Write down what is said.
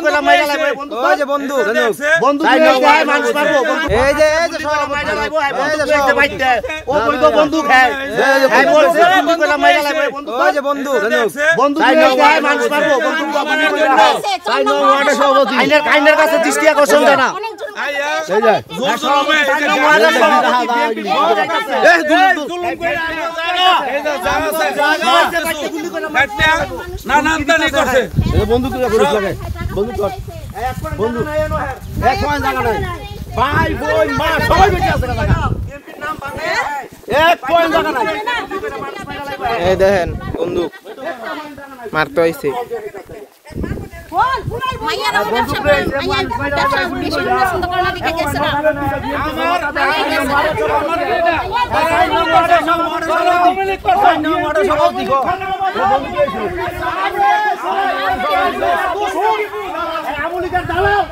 করে মাইরা লাইবো বন্ধু ওই যে বন্ধু বন্ধু ভাই মানুষ মারবো এই যে সব মাইরা লাইবো এই যে সব বাইতে ও কই তো বন্ধু খায় ভাই বলছে বন্ধু করে মাইরা লাইবো বন্ধু ওই যে বন্ধু বন্ধু ভাই মানুষ মারবো বন্ধু বন্ধু করে তাই নো ওয়ার্ডে সভাপতি কাইনের কাছে দৃষ্টি আকর্ষণ জানা এই যে জুলুম করে না নামদানি করছে বন্ধু তুই করিস লাগে বন্ধু কর বন্ধু এক পয়েন্ট জায়গা নাই ভাই বোন মা সবাই বেঁচে আছে জায়গা এমপির নাম বাংলা এক পয়েন্ট জায়গা নাই এই দেখেন বন্ধু মারতে হইছে বল মাইয়ারা ব্যবসা করে মাইয়া ব্যবসা বেশি পছন্দ করে না দিকে গেছে না আমার সভাপতি গো আমলিকার দালাল